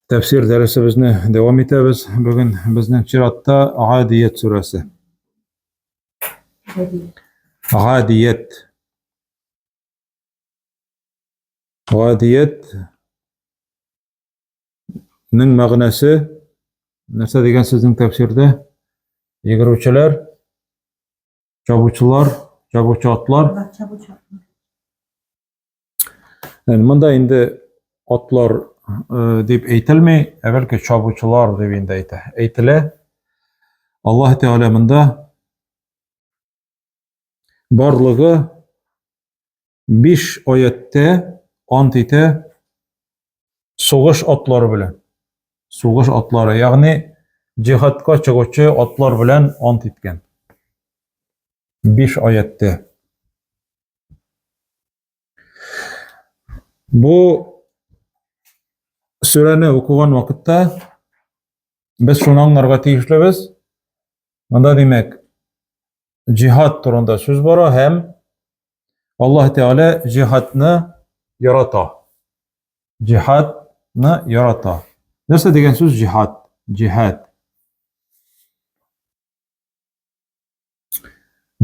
Tefsir dersimizni devam etemiz. Bugün bizning çiratta Adiyet suresi. Adiyet. Adiyet'nin ma'nası narsa degan sizning tefsirde? Yigiruvchilar, chabuvchilar, chabuvchi otlar. Bunda endi otlar deb aytilmay, avvalgi chabuvchilar deb endi aytiladi. Alloh taolo bunda barlig'i 5 oyatda ant ete so'g'ish otlari bilan. So'g'ish otlari, ya'ni jihatga chiquvchi otlar bilan ant etgan. 5 oyatda. Bu surani o'qigan vaqtda biz shuni anglashga tegishlimiz. Bunda demak jihad turida so'z bor ham Alloh taolo jihadni yarata. Jihadni yarata. Narsa degan so'z jihad? Jihad.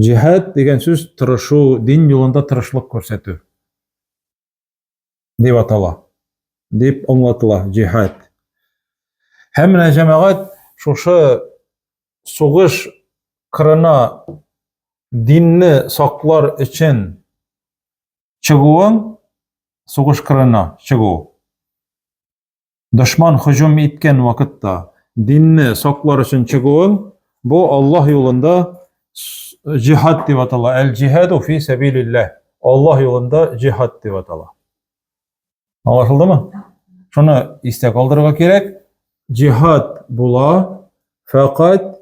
Jihad degan so'z tirishuv, din yo'lida tirishlik ko'rsatuv. Deb ataladi. Deb anlatıladi jihad. Hamma jamoat shusha so'g'ish qirina dinni saqlar uchun chiquving, so'g'ish qirina chiquv. Dushman hujum etgan vaqtda dinni saqlar uchun chiquving, bu Alloh yo'lida jihad deb ataladi. El-jihadu fi sabilillah. Alloh yo'lida jihad deb ataladi. Anlaşıldımı? Şunu istek aldırga gerek. Jihad bula fakat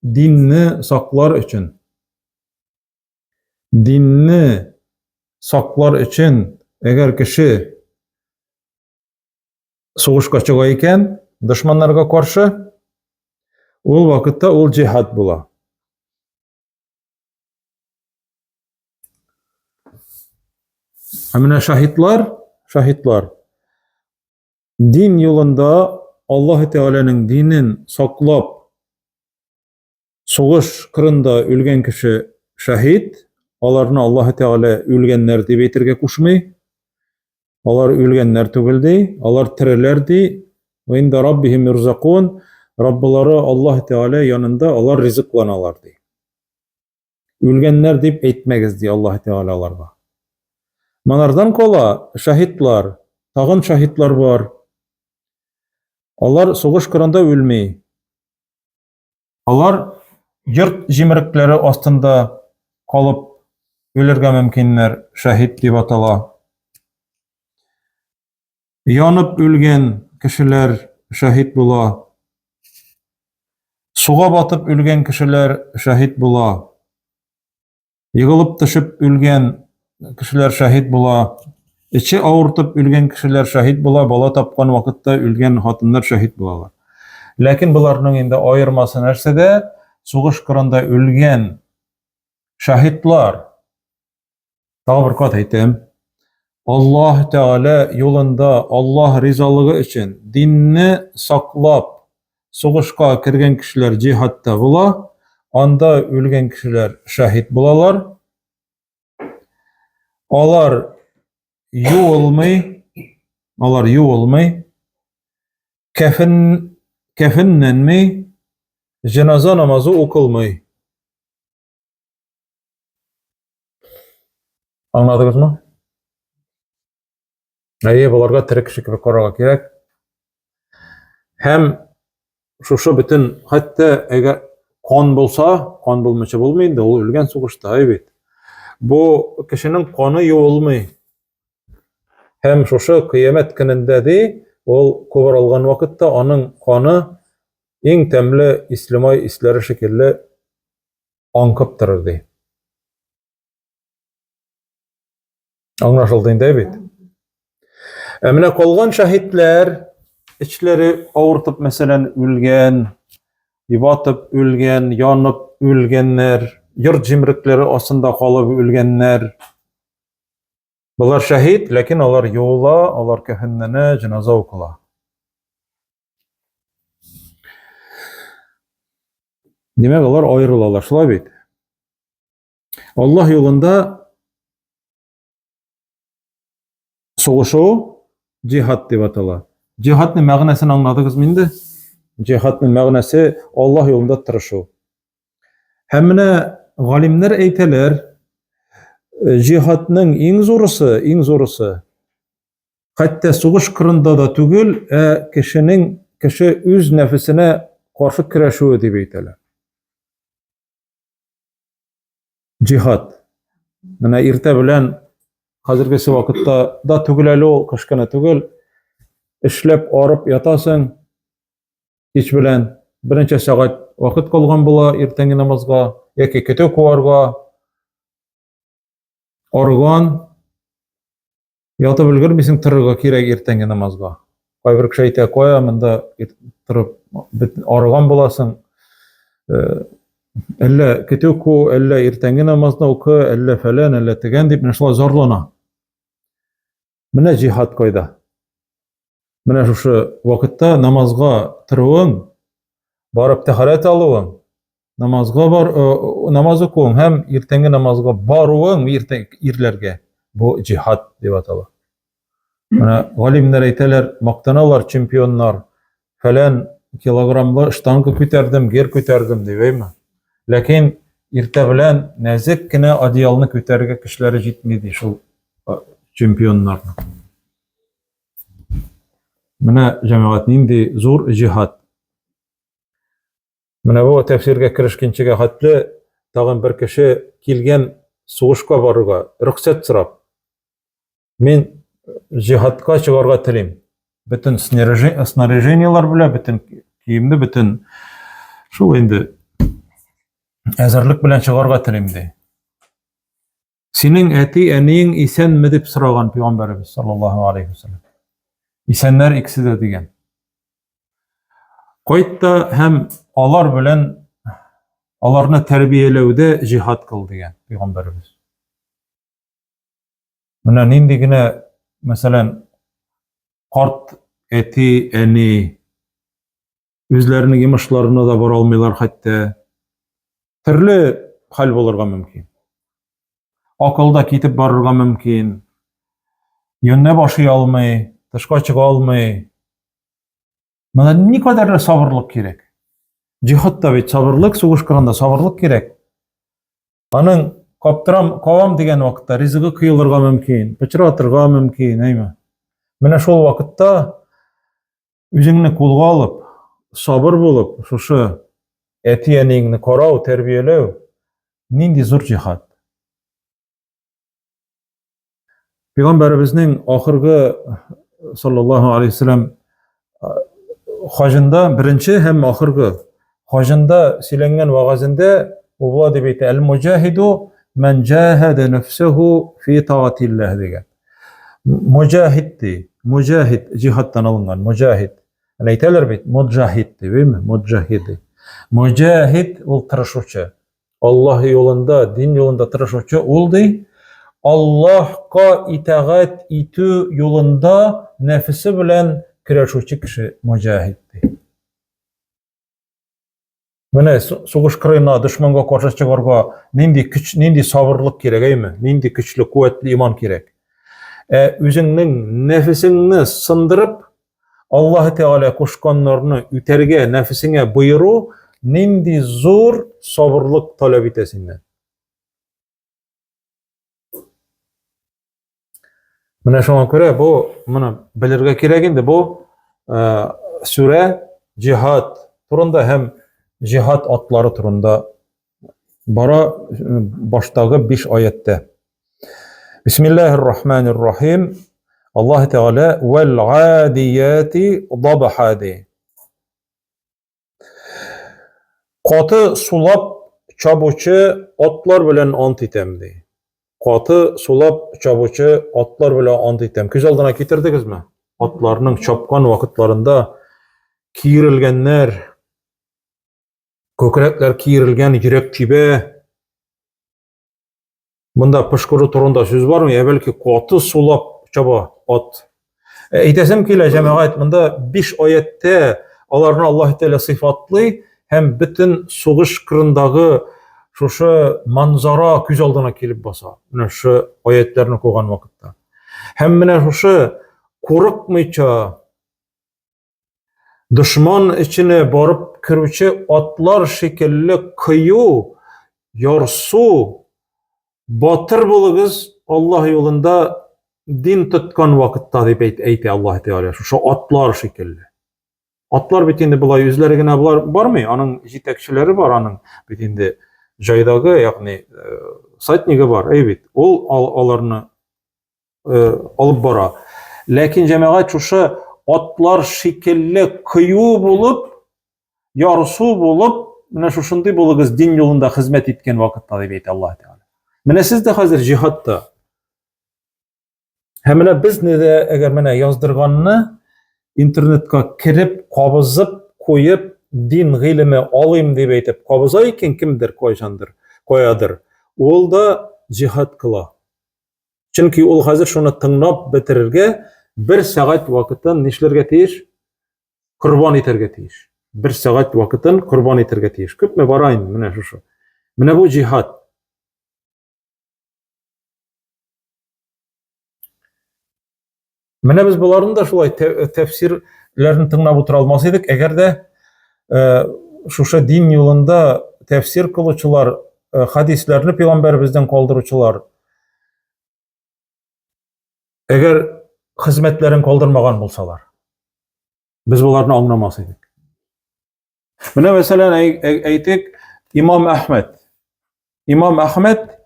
dinni saqlar için. Dinni saqlar için eğer kişi soğuşqa çıqa ekan, düşmanlarga qarşı, ol vaqtda ol jihad bula. Amina şahitlar. Din yolunda Allah Teala'nın dinin saklap soğuş kırında ölgen kişi şahit, alarını Allah Teala ölgenler deb aytirge koşmay, alar ölgenler tügildi, alar tirilerdi, ve inde Rabbihim yurzakun, Rabbiları Allah Teala yanında alar rizıklanalardı. Ölgenler deb aytmagizdi Allah Teala'larga. Manardan kola şahitlar, tağın şahitlar var. Alar soğuş kırında ölmey. Alar yurt jimirikleri astında kalıp ölürge mümkünler şahit deb atala. Yanıp ölgen kişiler şahit bula. Suğa batıp ölgen kişiler şahit bula. Yığılıp düşüp ölgen kişiler şahit bula. İçi ağırtıp ölgen kişiler şahit bula. Bala tapkan vaqtda ölgen hatınlar şahit bulalar. Lakin bularning endi ayırması nersede? Soğuş kırında ölgen şahitlar. Daha bir kat aytayım. Allah Teala yolunda Allah rizalığı için dinni saklap soğuşqa kirgen kişiler cihatta bula. Anda ölgen kişiler şahit bulalar. Alar yuvalmay, kefenlenmey, cenaza namazı okılmay. Anladınız mı? Bularga tirik kişi gibi qaraga gerek. Hem şuşu bütün, hatta eğer kan bulsa, kan bulmaça bulmayın da o ölgen soğuşta, evet. Bu kişinin kanı yuvalmay. Hem şuşu kıyamet gününde de ol kovaralgan vaqtda onun kanı en temli İslamay isleri şekilde ankıp dururdu. Anlaşıldığında evet. Emine kolgan şahitler içleri ağırtıp mesela ölgen, batıp ölgen, yanıp ölgenler, yurt cimrikleri aslında kalıp ölgenler. Bular şahit, lakin alar yola, alar kefenlene, cenaza okula. Demek alар ayrılalar, şulay bit. Allah yolunda soğuşu cihat dep atalar. Cihatның мәгънәсен аңладыгызмы инде? Cihatның мәгънәсе Allah yolunda тырышу. Һәм менә галимнәр әйтәләр, cihatның иң зурысы, хәтта сугыш кырында да түгел, кеше үз нәфесенә каршы көрәшүе дип әйтәләр. Cihat. Менә иртә белән хәзергесе вакытта да түгел әле ул, кыш кына түгел, эшләп арып ятасың, кич белән берничә сәгать вакыт калган була иртәнге намазга, яки көтү куарга, арыган, ятып өлгермисең, торырга кирәк иртәнге намазга. Кайбер кеше әйтә, кая монда торып арыган буласың, әллә көтү ку, әллә иртәнге намазны укы, әллә фәлән, әллә тегән дип шулай зарлана. Менә җихад кайда? Менә шушы вакытта намазга торуың, барып тәһарәт алуың, намаз укуың һәм иртәнге намазга баруың ирләргә, бу җихад дип атала. Менә галимнәр әйтәләр, мактаналар, чемпионнар, фәлән килограммлы штанга күтәрдем, гер күтәрдем дип әйме. Ләкин иртә белән нәзек кенә одеялны күтәрергә кешеләре җитми ди шул чемпионнарның. Менә җәмәгать нинди зур җихад. Менә бу тәфсиргә керешкәнчегә хәтле тагын бер кеше килгән сугышка барырга рөхсәт сорап, мин җихадка чыгарга телим. Бөтен снаряжениялар белән, бөтен киемне, бөтен шул инде әзерлек белән чыгарга телим ди. Синең әти, әниең исәнме дип сораган Пәйгамбәрбез саллаллаһу алейхи ва саллям. Исәннәр икесе дә дигән. Кайтта һәм алар белән аларны тәрбияләүдә җихад кыл дигән Пәйгамбәрбез. Менә нинди генә, мәсәлән, карт әти, әни үзләренең йомышларына да бара алмыйлар хәтта. Төрле хәл булырга мөмкин. Акылда китеп барырга мөмкин. Йөнне башый алмый, тышка чыга алмый. Менә никадәр сабырлык кирәк. Җихадта бит сабырлык, сугыш кырында сабырлык кирәк. Аның кавам дигән вакытта ризыгы кыйлырга мөмкин, пычратырга мөмкин, әйме. Менә шул вакытта үзеңне кулга алып, сабыр булып, шушы әти-әниеңне карау, тәрбияләү нинди зур җихад. Пәйгамбәребезнең ахыргы саллаллаһу алейхи ва саллям хаҗында, беренче һәм ахыргы хаҗында сөйләнгән вагызында ул дип әйтә: "Әл-муҗахиду ман җаһада нәфсәһу фи таатиллаһ" дигән. Муҗахид ди, муҗахид җихадтан алынган, муҗахид. Әйтәләр бит, муҗахид дип, муҗахид. Муҗахид ул тырышучы. Аллаһ юлында, дин юлында тырышучы ул ди. Аллаһка итагать итү юлында нәфесе белән көрәшүче кеше муҗахид ди. Менә сугыш кырына, дошманга каршы чыгарга нинди көч, нинди сабырлык кирәк, әйме? Нинди көчле, куәтле иман кирәк. Үзеңнең нәфесеңне сындырып, Аллаһ Тәгалә кушканнарны үтәргә нәфесеңә буйру нинди зур сабырлык таләп итә синнән. Менә шуңа күрә бу, моны белергә кирәк инде, бу сүрә җихад турында һәм җихад атлары турында бара баштагы 5 аятта. Бисмиллаһир-рахманир-рахим. Аллаһ Тәгалә вәл-гадияти дабха ди. Каты сулап чабучы атлар белән ант итәм ди. Каты сулап чабучы атлар белән ант итәм. Күз алдына китердегезме? Атларның чапкан вакытларында киерелгәннәр, көкрәкләр киерелгән, йөрәк тибә. Монда пышкыру турында сүз бармы? Бәлки каты сулап чаба ат. Әйтәсем килә, җәмәгать, монда 5 аятта аларны Аллаһ Тәгалә сыйфатлый, һәм бөтен сугыш кырындагы шушы манзара күз алдына килеп баса. Менә шу аятларны укыган вакытта. Һәм менә шушы курыкмыйча дошман içine барып кирүче атлар шикелле кыю, ярсу, батыр булыгыз Аллаһ юлында дин тоткан вакытта дип әйтә Аллаһ Тәгалә. Шушы атлар шикелле. Атлар бит инде булай үзләре генә булар бармый, аның җитәкчеләре бар, аның бит инде җайдагы, ягъни сайтнигы бар, бит. Ул аларны алып бара. Ләкин җәмәгать шушы атлар шикелле кыю булып, ярсу булып, менә шушындый булыгыз дин юлында хезмәт иткән вакытта дип әйтә Аллаһ Тәгалә. Менә сез дә хәзер җиһадта. Һәм менә безне дә әгәр менә яздырганны интернетка кирип, кабызып, куеп, дин гыйлеме алыйм дип әйтеп, кабыза икән кемдер каядыр. Ул да җиһад кыла. Чөнки ул хәзер шуны тыңлап бетерергә 1 сәгать вакытын нишләргә тиеш? Корбан итәргә тиеш. 1 сәгать вакытын корбан итәргә тиеш. Күпме бара инде менә шушы. Менә бу җиһад. Менә без буларны да шулай тәфсирләрне тыңлап утыра алмас идек, әгәр дә шушы дин юлында тәфсир кылучылар, хадисләрне пәйгамбәребездән калдыручылар әгәр хезмәтләрен калдырмаган булсалар, без буларны аңламас идек. Менә мәсәлән әйтик, Имам Әхмәд. Имам Әхмәд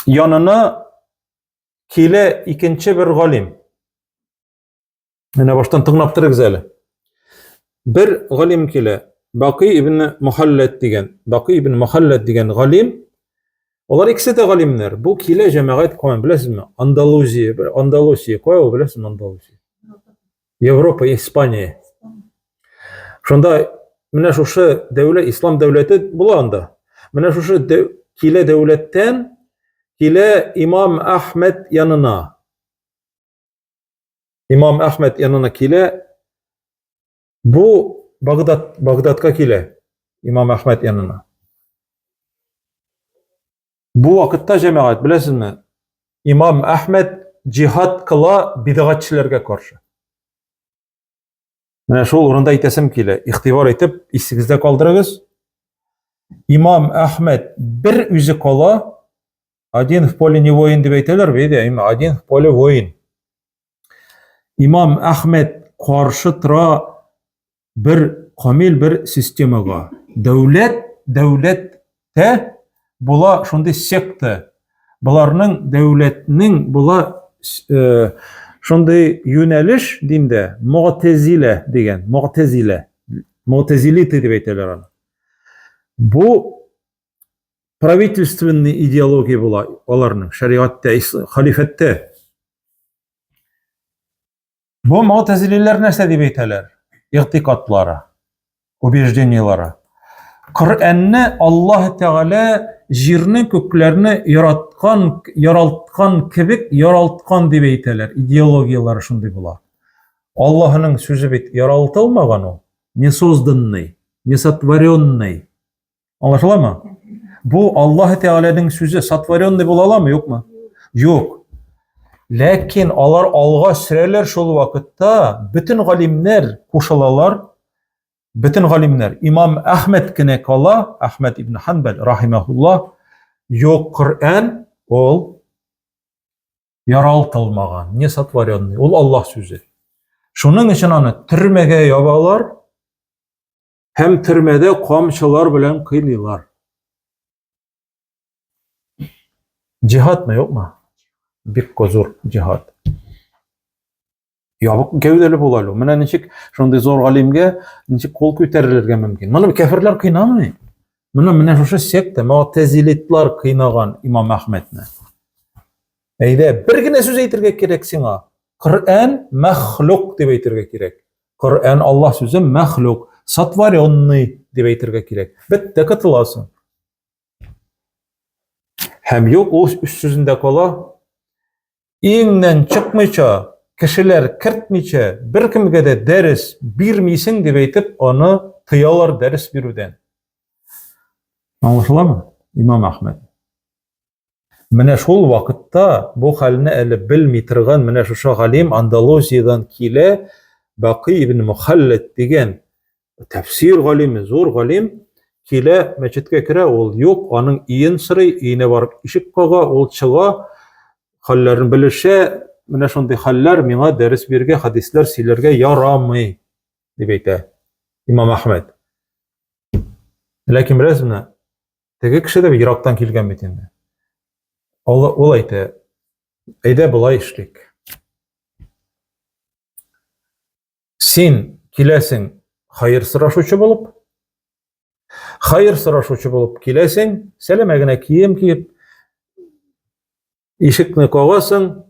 янына килә икенче бер галим. Менә баштан тыңлап торыгыз әле. Бер галим килә, Бақи ибн Мухаллад дигән галим. Алар икесе дә галимнәр. Бу килә җәмәгать кайдан беләсезме? Андалусия, кая беләсезме Андалусия? Европа, Испания. Шунда менә шушы дәүләт, ислам дәүләте була анда. Менә шушы килә дәүләттән килә Имам Әхмәд янына. Имам Әхмәд янына килә. Бу Багдадка килә. Имам Әхмәд янына. Бу вакытта җәмәгать беләсезме? Имам Әхмәд җиһад кыла бидгатчыларга каршы. Менә шул урында әйтәсем килә, ихтибар итеп, исегездә калдырыгыз. Имам Әхмәд бер үзе кала, один в поле не воин дип әйтәләр бит, один в поле воин. Имам Әхмәд каршы тора бер камил бер системага. Дәүләттә була шундый секта. Буларның дәүләтнең була шундый юнәлеш диндә Муътазила дигән, Муътазилиты дип әйтәләр аны. Бу правительственный идеология була аларның шариатта, халифәттә. Бу Муътазилиләр нәрсә дип әйтәләр? Игътикадлары, убеждениялары. Коръәнне Аллаһ Тәгалә җирне, күкләрне яралткан кебек яралткан дип әйтәләр. Идеологиялары шундый була. Аллаһның сүзе бит яралтылмаган ул, не созданный, не сотворенный. Аңлашыламы? Бу Аллаһ Тәгаләнең сүзе сотворенный була аламы, юкмы? Юк. Ләкин алар алга сөрәләр шул вакытта бөтен галимнәр кушылалар. Бөтен галимнәр. Имам Әхмәд кенә кала, Әхмәд ибн Ханбал рахимахуллах, юк, Коръән ул яралтылмаган, не сотворенный, ул Аллаһ сүзе. Шуның өчен аны төрмәгә ябалар, һәм төрмәдә камчылар белән кыйлыйлар. Җиһадмы, юкмы? Бик зур җиһад. Ябык гәүдәле була ул. Менә ничек шундый зур галимгә ничек кул күтәрелергә мөмкин. Моны кафирлар кыйнамый. Менә шушы секта, Муътазилитлар кыйнаган Имам Әхмәдне. Әйдә, бер генә сүз әйтергә кирәк сиңа. Коръән мәхлук дип әйтергә кирәк. Коръән Аллаһ сүзе мәхлук, сотворенный дип әйтергә кирәк. Бетте кытыласың. Һәм юк, ул үз сүзендә кала. Иңнән чыкмыйча kişiler kirtmiçe bir kimge de ders birmiysin dep aytip onu tıyalar ders biruden. Anlaşılamı? İmam Ahmed. Mine şol vaqtda bu halini eli bilmi turgan mine şuşa galim Andalusiyadan kile Baqi ibn Muhallad degen tafsir galimi, zor galim kile meçitke kire ol yok, onun iyin sıray, iyine barıp işik kaga, ol çıga, hallerin bilişe, mine şonday haller mina ders birge, hadisler silerge yaramay, dep ayta İmam Ahmed. Lakin biraz mine, tege kişi de bir Irak'tan kelgen betinde. Ol ayta, ayda bulay işlik. Sen kilesin hayır sıraşuçu bulup, hayır sıraşuçu bulup kilesin, selemegine kiyim kiyip, işikni kogasın,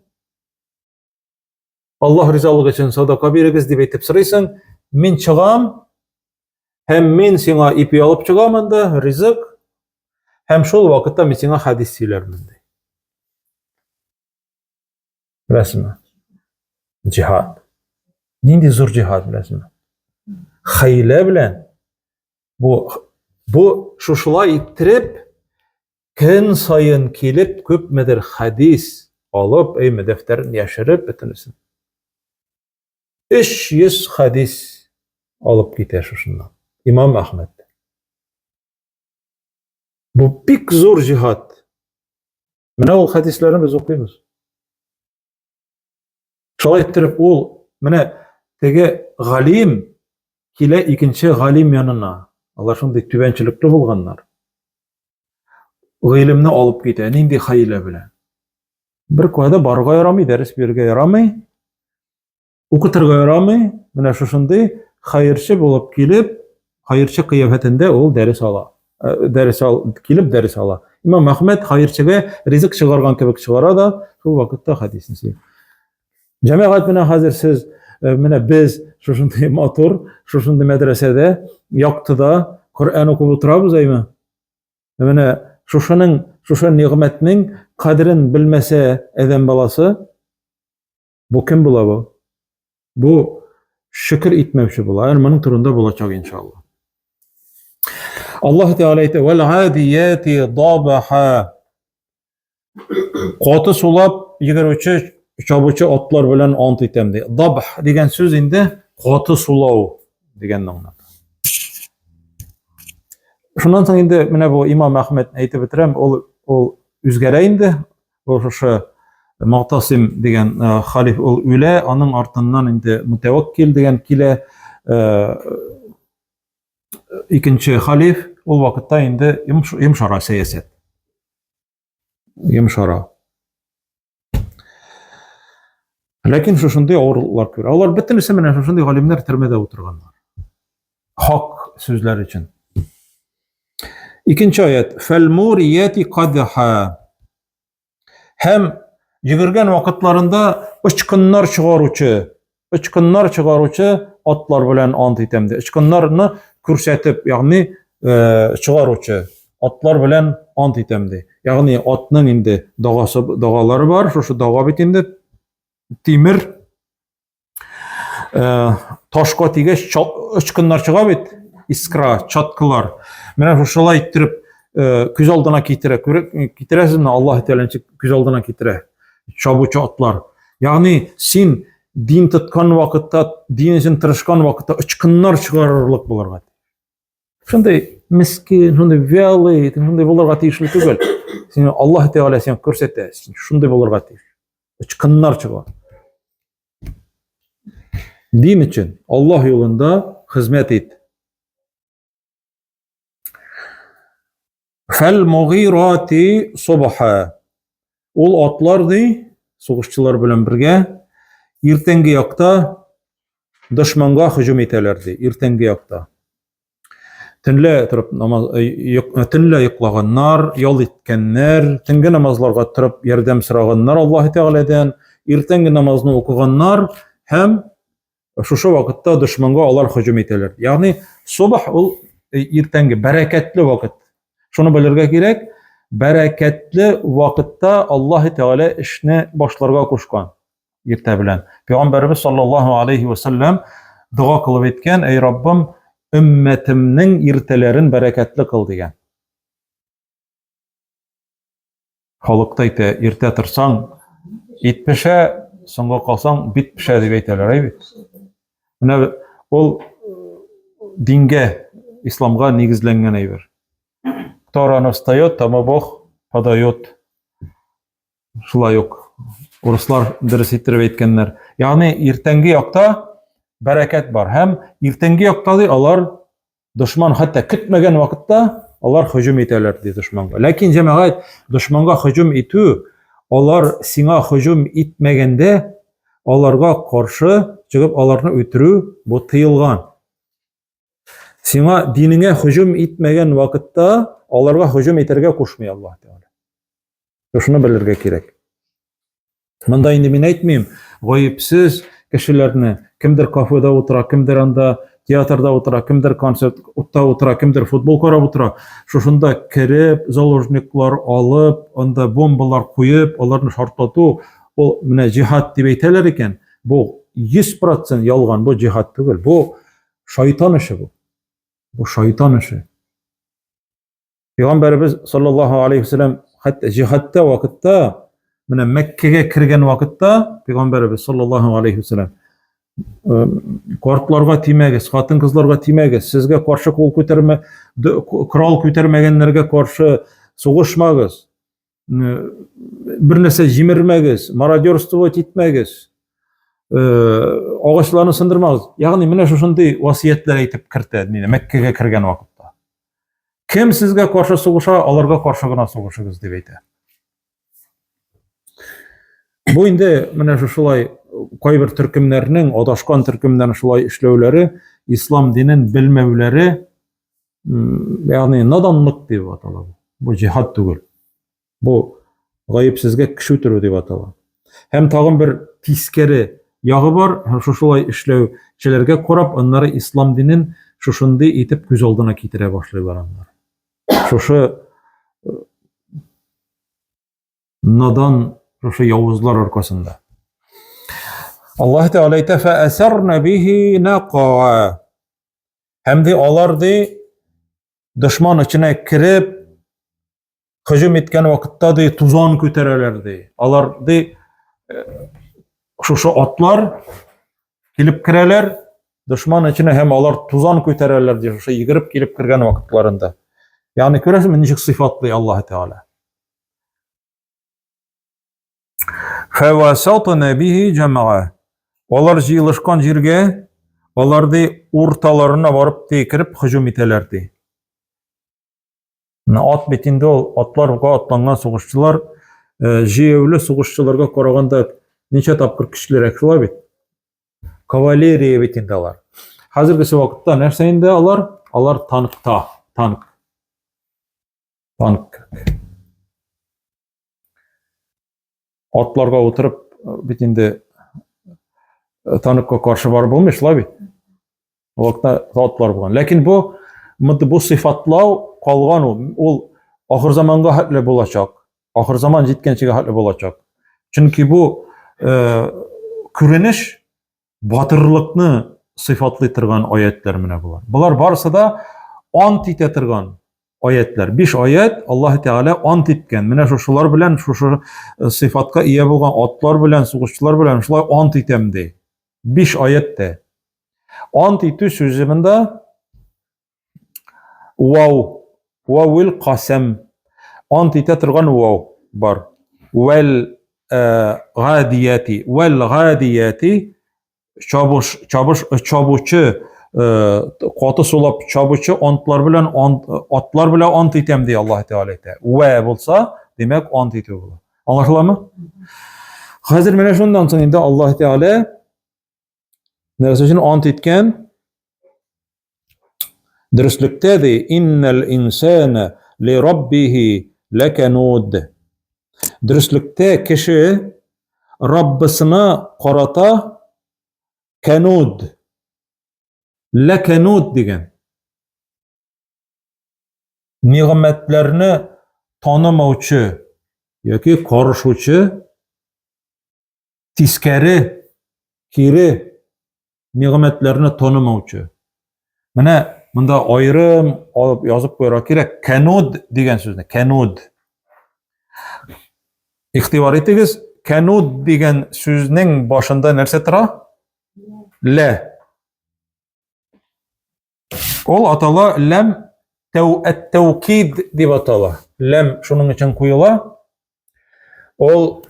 Allah rizalık için sadaka birigiz dep aytip sıraysın, men çığam, hem men sina ipi alıp çıgamın da rizık, hem şol vaqtda men sina hadis silermin de. Bilasizmi? Cihad. Nindi zor cihad bilasizmi? Hayle bilen bu şuşulay ittirip gün sayın kelip köpmedir hadis alıp eyme defterini yaşırıp bitinisin. 300 hadis alıp gider şuşundan. İmam Ahmed. Bu pek zor cihad. Mine ol hadislerini biz okuyumuz. Şolay ittirip ol mine tege galim kile ikinci galim yanına. Allah şunday tübençilikli bolganlar. Ilimni alıp gite, nindi hayle bilen. Bir koyda barga yaramay, ders birge yaramay, okuturga yaramay, mine şuşunday hayırçı bolup kelip, hayırçı kıyafetinde ol ders ala. Kelip ders ala. İmam Ahmed hayırçıga rizik çıgargan kebek çıgara da şu vaqtda hadisini söylüyor. Cemaat mine hazır siz mine biz şuşunday motor, şuşunday medresede, yaktıda Kur'an okup oturabız aymi. Mine şuşa nimetinin kadrin bilmese eden balası, bu kim bula bu? Bu şükür etmevşi bula. Yani bunun turunda bulacak inşallah. Allah Teala ayta vel adiyati dabaha. Qoti sulab yigiruvchi çabuçu otlar bilen ant etem de. Dabh degan söz indi qoti sulav degan anlamda. Şundan soň indi mine bu İmam Ahmed aytib bitirem, ol üzgere indi. Şu Mu'tasim degen halif ol üle, anın artından indi Mutevakkil degen kile ikinci halif, ol vaqtda indi yumşara siyaset. Yumşara. Lakin şuşunday ağırlıklar görür. Onlar bitinirse mine şuşunday galimler tirmede oturganlar. Hak sözler için. İkinci ayet. Fel-muriyati qadha. Hem yigirgen vakitlarında ıçkınlar çıgaruçu atlar bilen ant etemdi. Içkınlarını körsetip, yani çıgaruçu atlar bilen ant etemdi. Yani atның indi dağaları var, şu dağa bitinde timir taşqa tigeç ıçkınlar çıga bit, iskra, çatkılar. Mene şuşala ittirip küz aldına kitiresiz mi? Allah Teala'nın küz aldına kitire. Çabuçu atlar. Yani sen din tutkan vakitta, din için tırışkan vakitta ıçkınlar çıkarırlık bularga. Şunday miskin, şunday veli, şunday bularga tiyişli tügel. Sen Allah Teala sen körsettesin. Şunday bularga tiyiş. Içkınlar çıkar. Din için Allah yolunda hizmet et. Fel-mughirati subha. Ol atlardı, soğuşçular bilen birge, ertengi yakta düşmanga hücum etelerdi, ertengi yakta. Tünle yıklaganlar, yol etkenler, tünge namazlarga turib yardam sıraganlar Allah Teala'dan, ertengi namazını okuganlar, hem şuşa vaqtda düşmanga olar hücum etelerdi. Yani subh ol ertengi, bereketli vakit. Şunu bilirge gerek, bereketli vakitte Allah Teala işini başlarga koşkan. irte bilen. Peygamberimiz sallallahu aleyhi ve sellem dua kılıp etken, ey Rabbim ümmetimnin irtelerin bereketli kıl diyen. Halykta ite irte tırsan, itpişe, soňga kalsan bitpişe diýip eýtler aýby. Mine ol dinge, İslamga nigizlengen aýber. Кто рано встаёт, тому Бог подаёт. Şulay yok. Uruslar ders ettirip etkenler. Yani irtengi ýakda bereket bar. Hem irtengi ýakda alar düşman hatta kütmegen vakitda alar hüjüm eterler diye düşmanga. Lakin cemaat düşmanga hüjüm etü alar siňa hüjüm etmegende alarga karşı çykyp alarny ötürü bu tyýylgan. Siňa diniňe hüjüm etmegen vakitda alarga hüjüm eterge koşmaý Allah Teala. Şunu bilirge kerek. Mında indi men aýtmaýym, gaýypsiz kişilerni kimdir kafeda otura, kimdir anda teatrda otura, kimdir konsertda otura, kimdir futbol karap otura. Şuşunda kirip, zaложникlar alıp, anda bombalar koyup, alarny şartlatu, ol mine jihad diýip eýtler eken. Bu 100% yalgan, bu jihad tügel. Bu şaýtan işi bu. Bu şaýtan işi. Peygamberimiz sallallahu aleyhi ve sellem hatta jihadda vakitda mine Mekke'ge kirgen vakitda Peygamberimiz sallallahu aleyhi ve sellem kortlarga tiýmegiz, hatyn kızlarga tiýmegiz, sizge karşı kol köterme, kral kötermegenlerge karşı suguşmagiz, bir nese jimirmegiz, marodyorstvo etmegiz, ağaçlarını sındırmagiz. Ýagny mine şuşunday wasiýetler aýtyp kirdi Mekke'ge kirgen vakitda. Kim sizge karşı suguşa, alarga karşı gına suguşygyz diýip aýtdy. Bu indi mine şuşulay gaýbir türkümleriniň, odaşkan türkümleriniň şulay işlewleri, İslam dinini bilmewleri, ýagny nadanlyk diýip atalar. Bu jihad tügel. Bu gaýypsizge kişi ötürü diýip atalar. Hem tagyn bir tiskeri ýagy bar, şuşulay işlewçilerge korap, onları İslam dinin şuşunday etip göz aldyna kitire başlaýlar onlar. Şuşu nadan şuşu ýawuzlar arkasında. Allah Teala aýta fa asarna bihi naqa. Hemde alardy düşman içine kirip hüjüm etken vakitda tuzan köterelerdi. Alardy şuşu atlar kilip kireler, düşman içine hem alar tuzan kötererlerdi. Şuşu ýigirip kilip kirgen vakitlarında. Yani köresmi nijik sıfatlı Allah Teala. Fevasatna bihi cema'a. Olar jyýylyşkan jerge, olardy ortalaryna baryp tekirip hüjüm etelerdi. At betinde atlarga atlangan suguşçular jewli suguşçularga karaganda neçe tapkır kişiler şula bit. Kavaleriýa betinde alar. Hazırkı wagtda näçeinde alar? Alar tankta, tank. Atlarga oturup bitinde tanıkka karşı var bolmaýşlar bit. O wagtda atlar bolgan. Lakin bu syfatlaw kalgan ol ahir zamanga hatly bolacak. Ahir zaman jetkençige hatly bolacak. Çünki bu küreniş batyrlykny syfatly turgan aýetler mene bular. Bular barsa da ant ite turgan ayetler. 5 ayet Allah Teala ant etken. Mine şuşular bilen şuşu sıfatka iye bolgan atlar bilen, suguşçular bilen şulay ant etemdi. 5 ayette. Ant etü sözümünde wawil qasam. Ant ete turgan waw bar. Wal gadiyati çabuçu qaty sulap çabuçu atlar bilen ant etem diye Allah Teala aýtdy. Wa bolsa demek ant etýär bolar. Anlaşylamy? Hazır mene şondan soň indi Allah Teala nerse üçin ant etken dürüstlükde de innel insana li rabbih lakanud. Dürüstlükde kişi Rabbisine qarata kanud. Lekanud degen. Nimetlerini tanımawçı yoki karışuçu тискәре, кире нигъмәтләрне танымаучы. Менә монда айрым алып язып куярга кирәк. Кануд дигән сүзне. Кануд. Игътибар итегез, кануд дигән сүзнең башында нәрсә тора? Лә. Ул атала ләм тәүкид дип атала. Ләм шуның өчен куела. Ул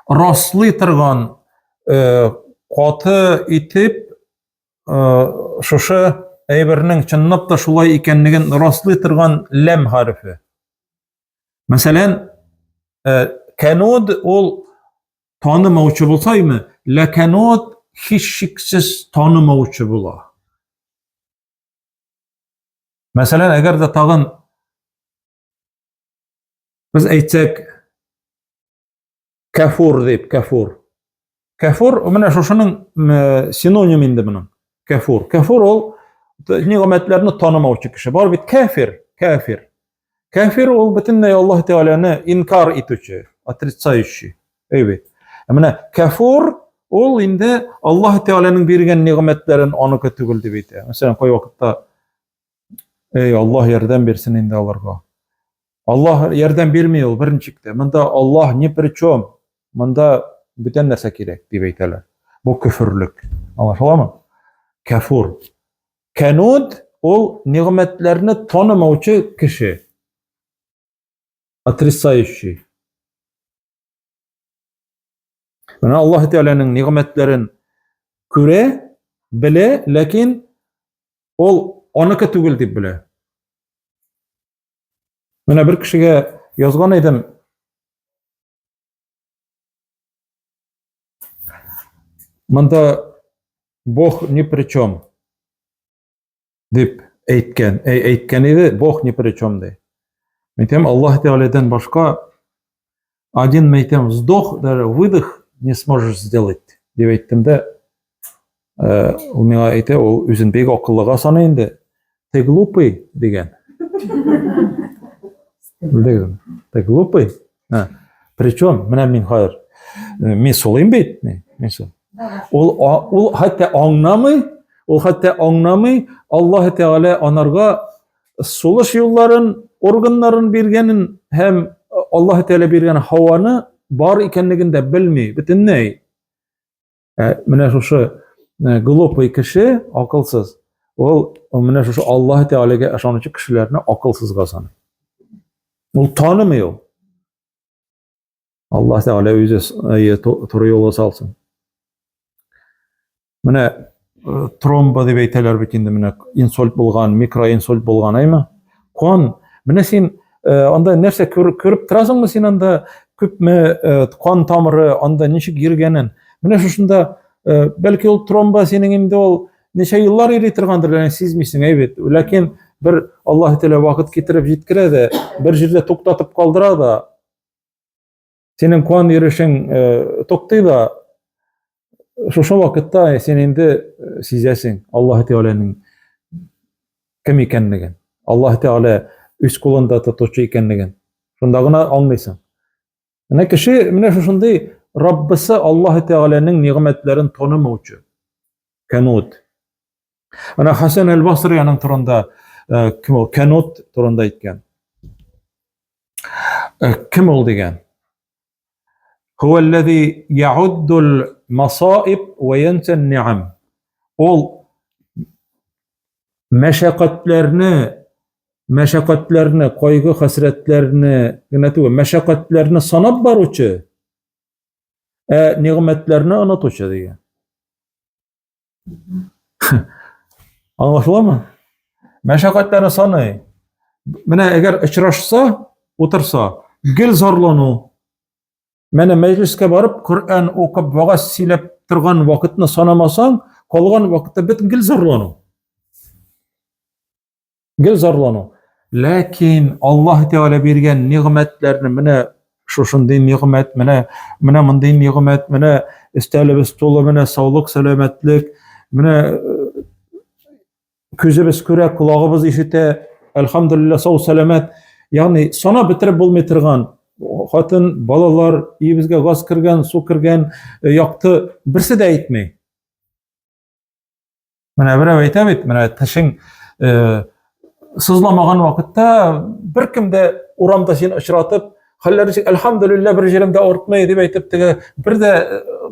раслый торган, каты итеп шушы әйбернең чынлап та шулай икәнлеген раслый торган ләм харфе. Мәсәлән, кануд ул танымаучы булсаймы, лә кануд һичшиксез танымаучы була. Мәсәлән, әгәр дә тагын biz әйтсәк кафур дип, кафур. Кафур менә шушының синоним инде моның. Кафур. Кафур ул нигъмәтләрне танымаучы кеше. Бар бит кафир, кафир. Кафир ул бөтенләй Аллаһ Тәгаләне инкар итүче, отрицающий. Әйбәт. Менә кафур ул инде Аллаһ Тәгаләнең биргән нигъмәтләрен аныкы түгел дип әйтә. Мәсәлән, кай вакытта Аллаһ ярдәм бирсен инде аларга. Аллаһ ярдәм бирмәй ул беренчектә. Монда Аллаһ ни при чем? Монда бүтән нәрсә кирәк дип әйтәләр. Бу күфрлек. Аңлашыламы? Кафур. Кануд ул нигъмәтләрне танымаучы кеше. Отрицающий. Менә Аллаһ Тәгаләнең нигъмәтләрен күрә, белә, ләкин ул аныкы түгел дип белә. Менә бер кешегә язган идем. Монда Бог ни при чем дип әйткән. Әйткән иде, Бог ни при чем ди. Мәйтәм, Аллаһ Тәгаләдән башка один мәйтәм вздох, даже выдох не сможешь сделать дип әйттем дә, ул миңа әйтә, ул үзен бик акыллыга саный инде. Ты глупый дигән. Белдегезме? Ты глупый? Причем, менә мин хәзер мин сулыйм бит, мин сул. Ул хәтта аңламый, Аллаһ Тәгалә анарга сулыш юлларын, органнарын биргәнен һәм Аллаһ Тәгалә биргән һаваны бар икәнлеген дә белми, бөтенләй. Менә шушы глупый кеше, акылсыз. Ул менә шушы Аллаһ Тәгаләгә ышанучы кешеләрне акылсызга саный. Ул танымый ул. Аллаһ Тәгалә үзе туры юлга салсын. Менә тромба дип әйтәләр бит инде, менә инсульт булган, микроинсульт булган, әйме? Кан. Менә син анда нәрсә күреп торасыңмы син анда күпме кан тамыры анда ничек йөргәнен? Менә шушында бәлки ул тромба синең инде ул ничә еллар йөри торгандыр, ләкин сизмисең, әйбәт. Ләкин бер Аллаһ Тәгалә вакыт китереп җиткерә дә, бер җирдә туктатып калдыра да, синең кан йөришең туктый да, шушы вакытта син инде сизәсең Аллаһ Тәгаләнең кем икәнлеген, Аллаһ Тәгалә үз кулында тотучы икәнлеген. Шунда гына аңлыйсың. Менә кеше менә шушындый Раббысы Аллаһ Тәгаләнең нигъмәтләрен танымаучы. Кануд. Ана Хасан әл-Басри аның турында кем ул? Кануд турында әйткән. Кем ул дигән? Хуа аллази яудду al-масаиб ва янса an-ni'am. Ул мәшәкатьләрне, кайгы хәсрәтләрне генә түгел, мәшәкатьләрне санап баручы, нигъмәтләрне онытучы дигән. Аңлашыламы? Мәшәкатьләрне саный. Менә әгәр очрашса, утырса, гел зарлану. Менә мәҗлескә барып, Коръән укып, вагаз сөйләп торган вакытны санамасаң, калган вакытта бөтен гел зарлану. Гел зарлану. Ләкин Аллаһ Тәгалә биргән нигъмәтләрне, менә шушындый нигъмәт, менә мондый нигъмәт, менә өстәлебез тулы, менә саулык, сәламәтлек, менә күзебез күрә, колагыбыз ишетә, әлхәмдүлиллаһ, сау сәламәт. Ягъни санап бетереп булмый торган Хатын, балалар, үйебізге газ кірген, су кірген, яқты бірсі де әйтмей. Міне біреу айтам еді, міне тішің сызламаған вақытта бір кімде урамда сені ұшыратып, халләрі әлхамдулилля бір жерімде ауыртмай деп айтып, бір де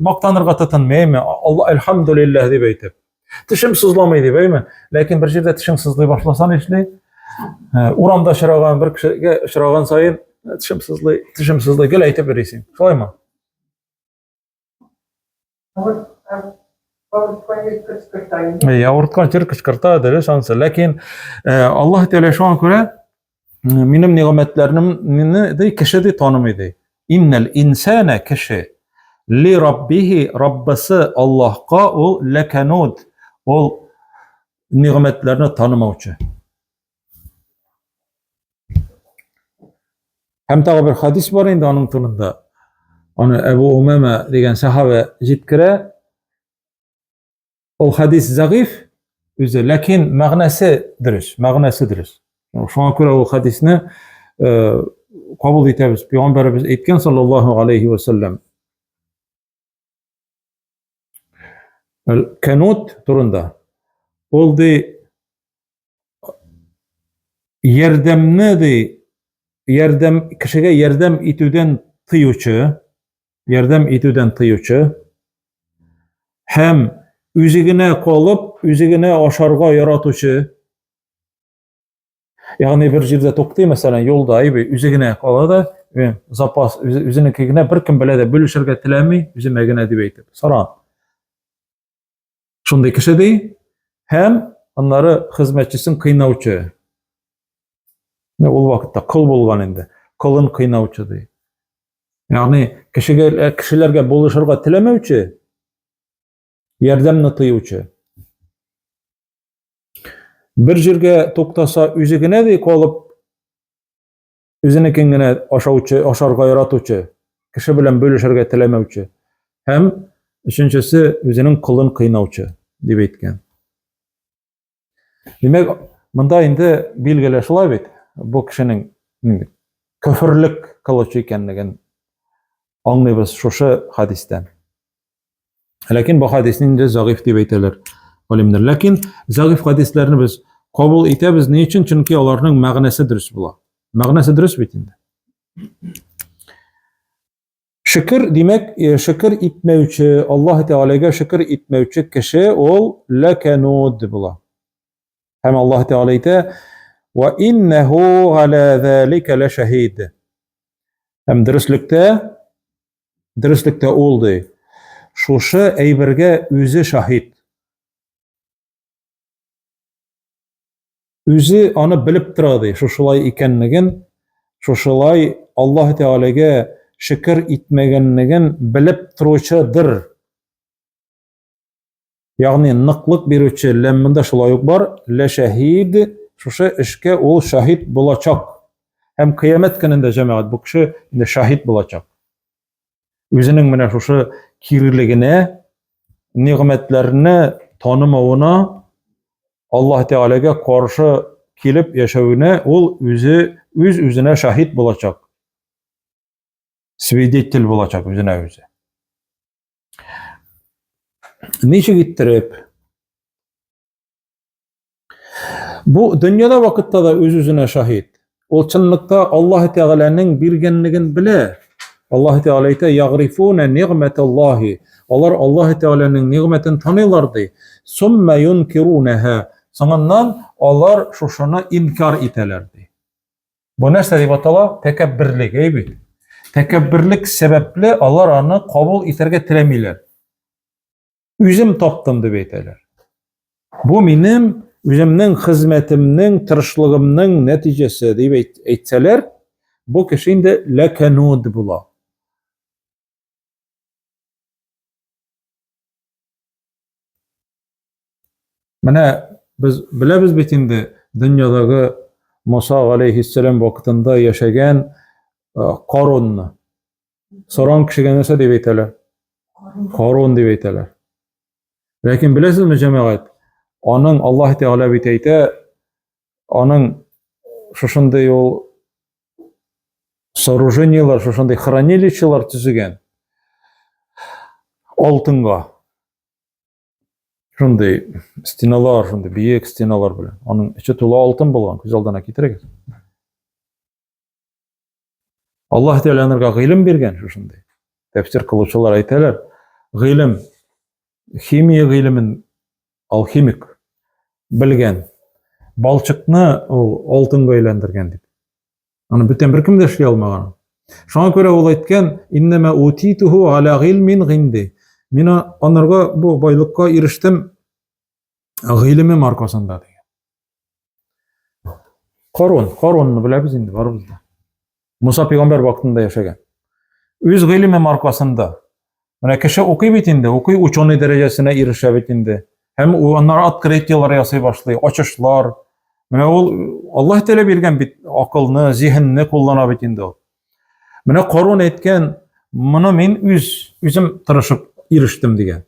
мақтанырға тытынмайме, Алла әлхамдулилля деп айтып. Тішім сызламай деп айме, ләкин бір жерде тішің сызлай башласан ешлей, урамда ұшыраған, бір кішіге ұшыраған сайын, тішім сызлай, гел айтып бересің. Солай ма? Ауыртқан жер кышкыртады, шансы. Ләкин Аллах Теala шуңа күрә минем ниғмәтләрне кеше танымайды. Иннәл инсана кеше ли раббихи раббысы Аллахка ул ләкануд, ул ниғмәтләрне танымаучы. Һәм тағы бір хадис бар инде аның турында. Аны Әбу Умама деген сахаба җиткерә. Ул хадис зәгыйф үзе, ләкин мәгънәсе дөрес. Шуңа күрә ул хадисне кабул итәбез. Пәйгамбәрбез әйткән саллаллаһу алейхи ва саллям. Канут турында. Ул кешегә ярдәм итүдән тыючы, һәм үзегенә калып, үзегенә ашарга яратучы. Ягъни бер җирдә туктый, мәсәлән, юлда үзегенә кала да, запас үзенекегенә беркем белә дә бүлешергә теләми, үземә генә дип әйтеп. Саран. Шундый кеше һәм аннары хезмәтчесен кыйнаучы. Ул вакытта кыл булган инде. Кылын кыйнаучы ди. Ягъни кешеләргә булышырга теләмәүче, ярдәмне тыючы. Бер җиргә туктаса, үзегенә калып, үзенекен генә ашарга яратучы, кеше белән бүлешергә теләмәүче. Һәм өченчесе үзенең кылын кыйнаучы дип әйткән. Димәк, монда инде билгеле шулай бит. Бу кешенең көфрлек кылучы икәнлеген аңлыйбыз шушы хадистән. Ләкин бу хадисне инде зәгыйф дип әйтәләр галимнәр. Ләкин зәгыйф хадисләрне без кабул итәбез. Ни өчен? Чөнки аларның мәгънәсе дөрес була. Мәгънәсе дөрес бит инде. Шөкер, димәк, шөкер итмәүче, Аллаһ Теалага шөкер итмәүче кеше ул ләкануд була. Һәм Аллаһ Теала әйтә: "Ва иннаху ала залика лашахид." Һәм дөреслектә ул ди. Шушы әйбергә үзе шаһид. Үзе аны белеп тора ди, шушылай икәнлеген, шушылай Аллаһ Теалага шөкер итмәгәнлеген белеп торучыдыр. Ягъни ныклык бирүче ләммендә шулай ук бар, лашахид, шушы эшкә ул шаһид булачак. Һәм кыямәт көнендә җәмәгать бу кеше инде шаһид булачак. Үзенең менә шушы кирилегенә, ниғмәтләрне танымавына, Аллаһ Теалага каршы килеп яшәвенә ул үзенә шаһид булачак. Свидетель булачак үзенә үзе. Ничек иттереп? Бу дөньяда вакытта да үзенә шаһид. Ул чынлыкта Аллаһ Теаланың биргәнлеген белә. Аллаһ Теала әйтә: "Ягрифуна ниғмәталлаһи." Алар Аллаһ Теаланың ниғмәтен таныйлар ди. "Сумма юнкирунаха." Соңыннан алар шушыны инкар итәләр ди. Бу нәрсә дип атала? Тәкәбберлек, бит. Тәкәбберлек сәбәпле алар аны кабул итәргә теләмиләр. Үзем таптым дип әйтәләр. Бу минем үземнең хезмәтемнең, тырышлыгымның нәтиҗәсе дип әйтсәләр, бу кеше инде ләкануд була. Менә без беләбез бит инде дөньядагы Муса алейхиссалам вакытында яшәгән Карунны. Соран кешегә нәрсә дип әйтәләр? Карун дип әйтәләр. Ләкин беләсезме, җәмәгать, аның Аллаһ Теала бит әйтә, аның шушындай ул сооружениялар, шошондай хранилищелар түзеген. Алтынга. Шундай стеналар, шундай биек стеналар белән. Аның иче тулы алтын булган, күз алдына китерегез. Аллаһ Тәгалә анарга гыйлем биргән шушындай. Тәфсир кылучылар әйтәләр, гыйлем, химия гыйлемен алхимик белгән. Балчыкны ул алтынга әйләндергән дип. Аны бүтән беркем дә эшли алмаган. Шуңа күрә ул әйткән, иннама утитуху аля гыйлмин гинди. Мин анарга бу байлыкка ирештем гыйлемем аркасында дигән. Карунны беләбез инде барыбыз да. Муса пәйгамбәр вакытында яшәгән. Үз гыйлемем аркасында. Менә кеше укый бит инде, укый ученый дәрәҗәсенә ирешә бит инде. Һәм аннары открытиялар ясый башлый, ачышлар. Менә ул Аллаһ Тәгалә биргән бит акылны, зиһенне куллана бит инде ул. Менә Карун әйткән, моны мин үзем тырышып ирештем дигән.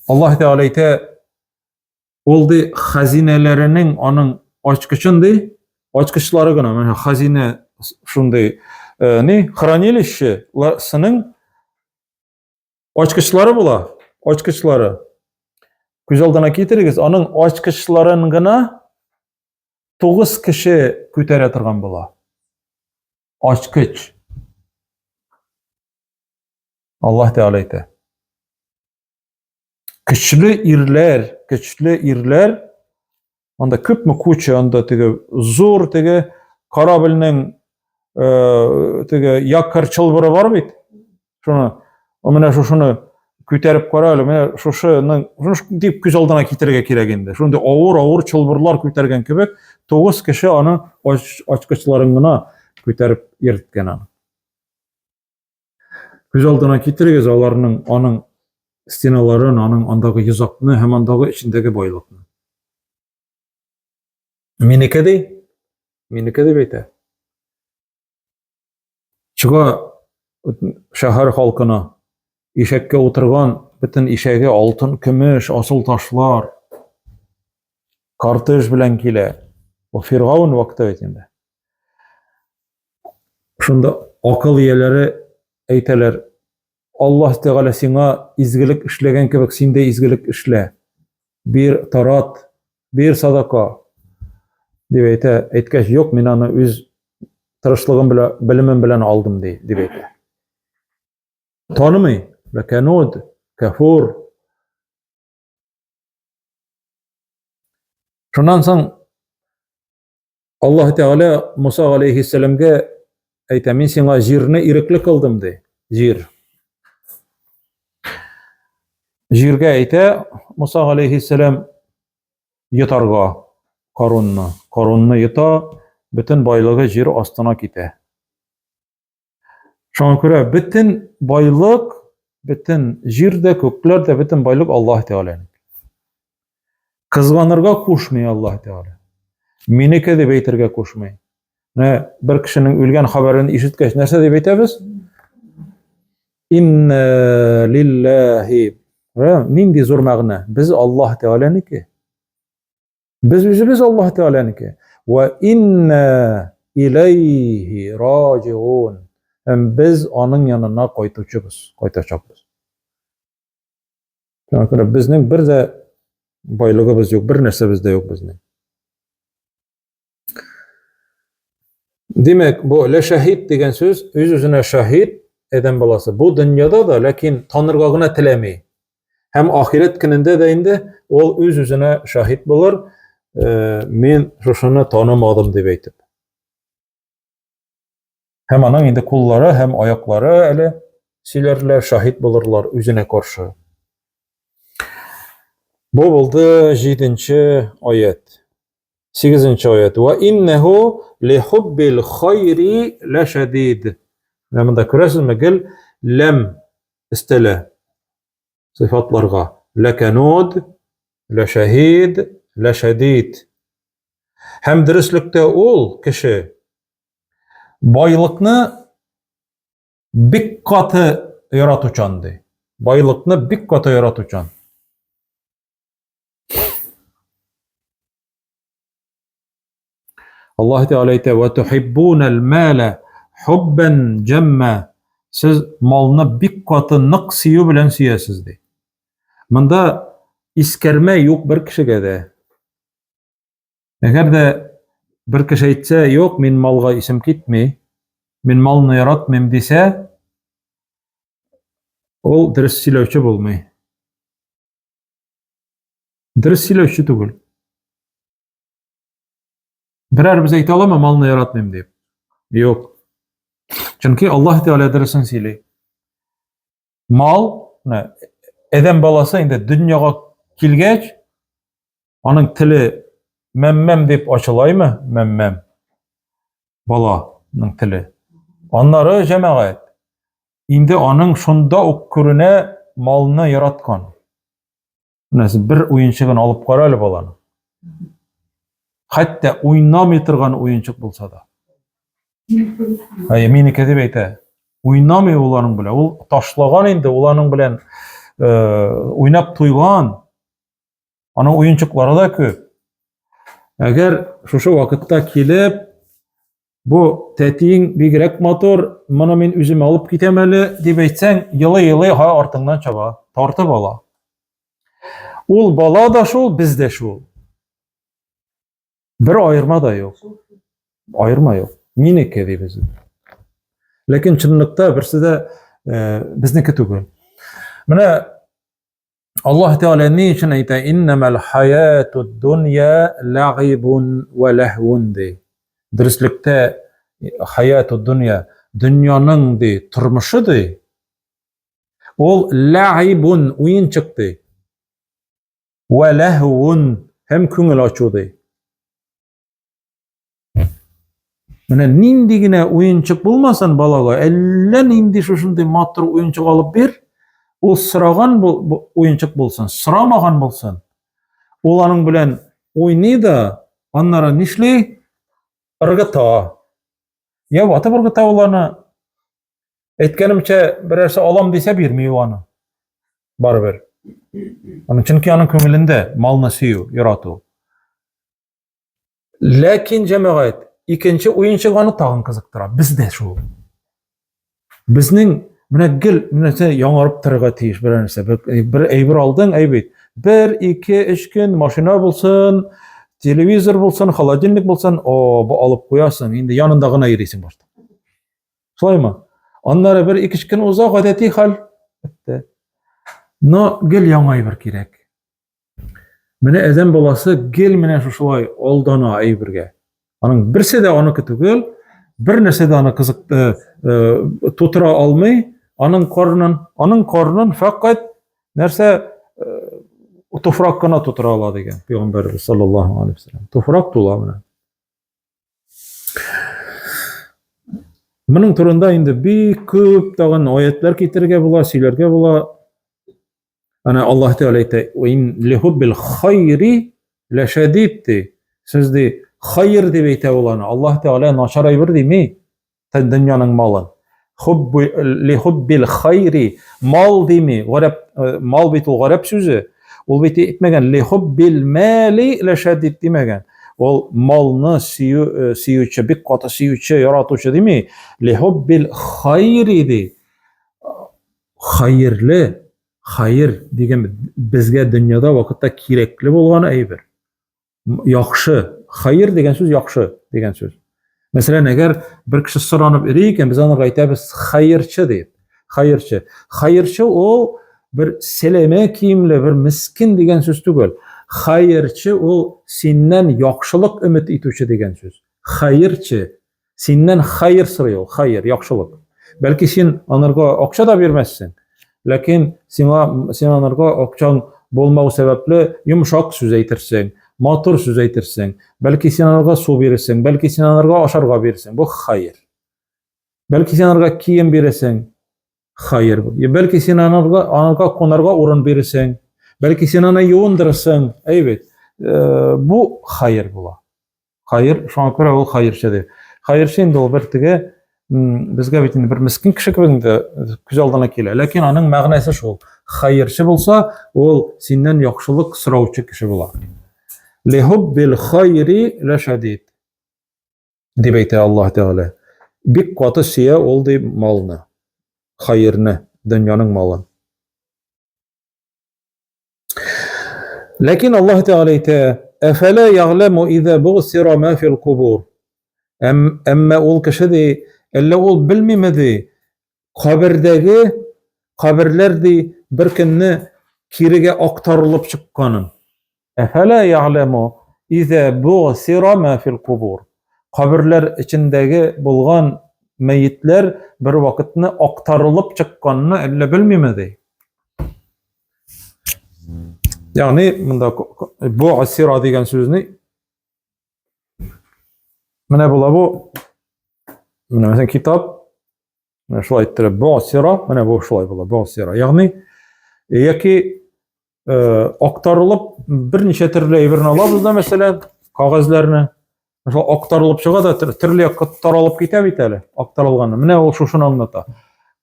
Аллаһ Тәгалә әйтә, ул ди хазинәләренең аның ачкычын ди, ачкычлары гына, менә хазинә шундай, хранилищесының ачкычлары була, ачкычлары. Күз алдына китерегез, аның ачкычларын гына 9 кеше күтәрә торган була. Ачкыч. Аллаһ Тәгалә әйтә. Көчле ирләр, анда күпме куча, анда теге зур теге корабльнең теге якорь чылбыры бар бит. Шуны, менә шушыны күтәреп кара әле, менә шушыны дип күз алдына китерергә кирәк инде. Шундай авыр чылбырлар күтәргән кебек 9 кеше аны ачкычларын гына күтәреп йөрткән аны. Күз алдына китерегез аның стеналарын, аның андагы йозакны һәм андагы ичендәге байлыкны. Минеке дип әйтә. Чыга шәһәр халкына ишәккә утырган бөтен ишәге алтын, көмеш, асыл ташлар, картеж белән килә. Ул Фиргаун вакыты бит инде. Шунда акыл ияләре әйтәләр, Аллаһ Тәгалә сиңа изгелек эшләгән кебек, син дә изгелек эшлә. Бир тарат, бир садака. Дип әйтә, әйткәч, юк, мин аны үз тырышлыгым белән, белемем белән алдым дип әйтә. Танымый, ләкәнуд, кафур. Шуннан соң Аллаһ Тәгалә Муса алейхиссаламга әйтә, мин сиңа җирне ирекле кылдым ди. Җиргә әйтә Муса алейхиссалам йотарга Карунны йота, бөтен байлыгы җир астына китә. Шуңа күрә бөтен байлык, бөтен җирдә, күкләрдә бөтен байлык Аллаһ Тәгаләнең. Кызганырга кушмый Аллаһ Тәгалә. Минеке дип әйтергә кушмый. Менә бер кешенең үлгән хәбәрен ишеткәч, нәрсә дип әйтәбез? Инна лиллаһи. Нинди зур мәгънә. Без Аллаһ Тәгаләнеке. Biz üzümüz Allah Teala'nınki. Ve inna ileyhi raciun. Hem biz onun yanına kaytacağız. Yani bizning bir de baylığımız yok, bir narsa bizde yok bizning. Demek bu le şahid degan söz öz-özüne şahid eden balası. Bu dünyada da lakin tanırga gına tilemey. Hem ahiret gününde de indi ol öz-özüne şahid bulur. Men şuşunu tanımadım deb aytib. Hem aның indi kulları hem ayakları әле silerler şahit bulurlar özüne karşı. Bu buldu 7. ayet. 8. ayet. Ve innehu li hubbil khayri la şadid. Bunda görəsizmi gel lem istila sıfatlarga lakanud la şahid la şadid. Hem dürüstlükte ol kişi baylıkны bik katı yaratучан. Baylıkны bik katı yaratучан. Allah Teala ayta: "Ve tuhibbunal mala hubban jamma." Siz malны bik katı nık süyü bilen süyesiz de. Mında iskerme yok bir kişiге de. Eğer de bir kişi aytsa, "Yok, men malga isim kitmey, men malny yaratmam" dese, ol dürüst süйлöwçi bolmay. Dürüst süylöwçi tugul. Birer biz ayta alama malny yaratmam dep. Yok. Çünkü Allah Teala dürüstün süyley. Mal, edem balası indi dünyaga kilgeç, onun tili memmem dep açılaymy? Memmem. Balanın tili. Anları jemaat. Indi onun şunda okkurune malını yaratkan. Näse bir oyunçygyn alıp garaly balany. Hatta oynamay turgan oyunçyk bolsa da. Meniki dep ayta. Oynamay ulanyň bilen. Ol taşlagan indi ulanyň bilen oynap toygan. Ana oyunçyklary da köp. Eger şuşu wagtda kelip bu tetiğin bigrek motor, mana men üzüme alıp gitemeli dep aytsaň, yılı ha artyndan çaba, tartyp ala. Ol bala da şol, biz de şol. Bir ayırma da yok. Ayırma yok. Meniki dep biz. Lekin çynlykda birsi de bizniki tugul. Mana Allah Teala ne için ayta: "İnnemel hayatud dunya la'ibun ve lehvun" de. Dürüstlükte hayatud dunya, dünyanın de turmuşu de. Ol la'ibun, oyunçyk de. Ve lehvun, hem köngül açuu de. Mana nindigine oyunçyk bolmasan balaga, elle nindi şuşunday matır oyunçyk alıp bir, ol sıragan oyunçyk bolsun, sıramagan bolsun. Olanyň bilen oyny da, anlara nişli ırgıta. Ya wata ırgıta olany etkenimçe birerse alam dese bermey onu. Barber. Onun çünkü anyň köngülinde malny süýü, ýaratu. Lakin jemaat ikinci oyunçyk ony tagyn kızykdyrar. Biz de şu. Bizning mine gil, minese ýaňaryp tyrga tiýiş birerse, bir eýbir aldyň, eýbit. 1, 2, 3 gün maşina bolsun, televizor bolsun, холодильник bolsun, bu alıp koyarsın, indi yanındagyna ýerisiň başda. Şolaymy? Onlara bir 2 gün uzak adeti hal etdi. No, gel ýaňa eýbir kirek. Mine edem balası gel mine şuşulay oldana eýbirge. Onun birsi de onyky tugul, bir nerse de ony kızykdy, tutura almay, onun korunun fakat nerse tufrak gana tutura alady eken. Peygamberimiz sallallahu aleyhi ve sellem. Tufrak tula mine. Bunun turunda indi bir köp dagyn ayetler kitirge bola, süýlerge bola. Ana Allah Teala ayta: "Ve in lihubbil hayri leşedid." Sizde hayır dep ayta bolany. Allah Teala naçar aýbyr diými? Dünýanyň malyn. Lihubbil hayri, mal diými? Mal bit ol garap sözü. Ol bit etmegen lihubbil mali leşedid diýmegen. Ol malny süýüçi, bik gaty süýüçi, ýaratuşy diými? Lihubbil hayri di. Hayırlı, hayır diýen bizge dünýäde wagtda kirekli bolgan eýbir. Ýakşy, hayır diýen söz ýakşy diýen söz. Mesela eger bir kişi sıranyp eriyken biz ony gaýtabys hayırçy diýip. Hayırçy. Hayırçy o bir seleme kiýimli, bir miskin diýen söz tugul. Hayırçy o senden ýakşylyk ümit etýüçi diýen söz. Hayırçy. Senden hayır syryýar, hayır, ýakşylyk. Belki sen onarga akça da bermezsin. Lakin sen onarga akçaň bolmagy sebäpli yumşak söz aýtyrsyň, matur söz aýtyrsyň. Belki sen onarga su berersiň, belki sen onarga aşarga berersiň. Bu hayır. Belki sen onarga kiýim berersiň. Hayır bu. Belki sen onarga konarga orun berersiň. Belki sen ona ýuwundyrsyň. Eýbet. Bu hayır bula. Hayır, şoňa görä ol hayırçy diýip. Hayırçy indi ol birtigi bizge bitinde bir miskin kişi gibi göz aldına kele. Lakin anın magnasy şol. Hayırçy bolsa, ol senden ýakşylyk sorawçy kişi bolar. Lihubbil hayri leşedid. дип әйтә Аллаһ Тәгалә. Бик каты сөя ул ди малны, хәерне, дөньяның малын. Ләкин Аллаһ Тәгалә әйтә: "Афала я'ламу иза бугсира ма фил кубур". Әмма ул кеше ди, әллә ул белмиме ди, кабердәге каберләр ди бер көнне кирегә актарылып чыкканын. Афала я'ламу иза бугсира ма фил кубур. Каберләр içindәге булган мәйетләр бер вакытны актарылып чыкканны әллә белмиме ди. Ягъни монда бугсира дигән сүзне менә була бу. Менә мәсәлән китап шулай әйттереп бугсира, менә бу шулай була бугсира. Ягъни яки актарылып берничә төрле әйберне алабыз да, мәсәлән, кагазларны. Шул актарылып чыга да төрле якка таралып китә бит әле, актарылганы. Менә ул шушыны аңлата.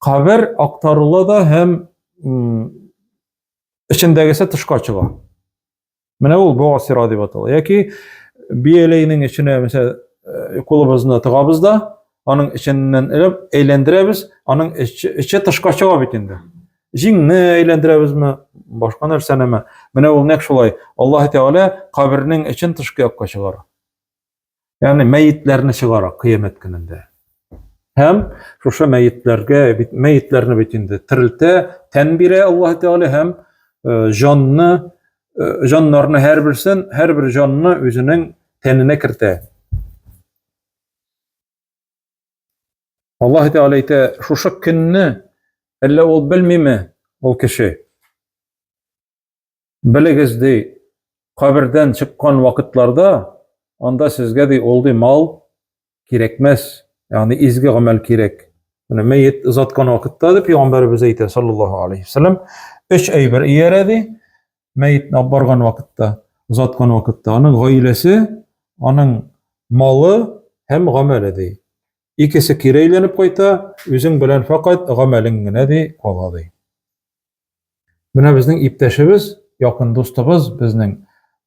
Кабер актарыла да һәм içindәгесе тышка чыга. Менә ул бугсира дип атала. Яки бияләйнең içенә мәсәлән кулыбызны тыгабыз да, аның içеннән әйләндерәбез, аның içе тышка чыга бит инде. Җиңне әйләндерәбезме, башка нәрсәнеме? Менә ул нәкъ шулай. Аллаһ Тәгалә кабернең içен тышка якка чыгара. Ягъни мәйетләрне чыгара кыямәт көнендә. Һәм шушы мәйетләрне бит инде терелтә, тән бирә Аллаһ Тәгалә һәм җаннарны һәрбер җанны үзенең тәненә кертә. Аллаһ Тәгалә әйтә, шушы көнне әллә ул белмиме, ул кеше? Белегез ди, кабердән чыккан вакытларда анда сезгә ди ул ди мал кирәкмәс, ягъни изге гамәл кирәк. Менә мәйет узаткан вакытта дип Пәйгамбәрбез әйтә саллаллаһу алейһи ва саллям, 3 әйбер иярә ди, мәйетне алып барган вакытта, узаткан вакытта аның гаиләсе, аның малы һәм гамәле ди. Икесе кире әйләнеп кайта, үзең белән фақат гамәлең генә ди кала ди. Менә безнең иптәшебез, якын дустыбыз, безнең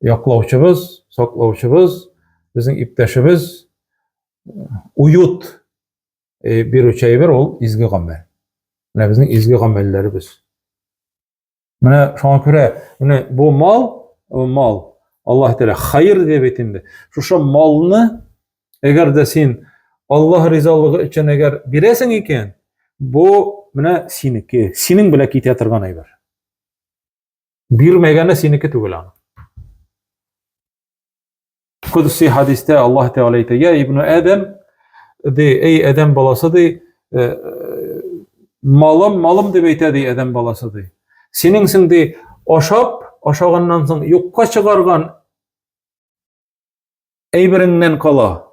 яклаучыбыз, саклаучыбыз, безнең иптәшебез уют бирүче әйбер ул изге гамәл. Менә безнең изге гамәлләребез. Менә шуңа күрә, менә бу мал, Аллаһ Тәгалә хәйр дип әйт инде. Шушы малны әгәр дә син Аллаһ ризалыгы өчен әгәр бирәсең икән, бу менә синеке, синең белән китә торган әйбер. Бирмәгәне синеке түгел аны. Кудси хадистә Аллаһ Тәгалә әйтә: "Я ибн Адам, ди, эй Адам баласы ди, малым дип әйтә ди Адам баласы ди. Синеңсең ди, ашаганнан соң юкка чыгарган әйбереңнән кала.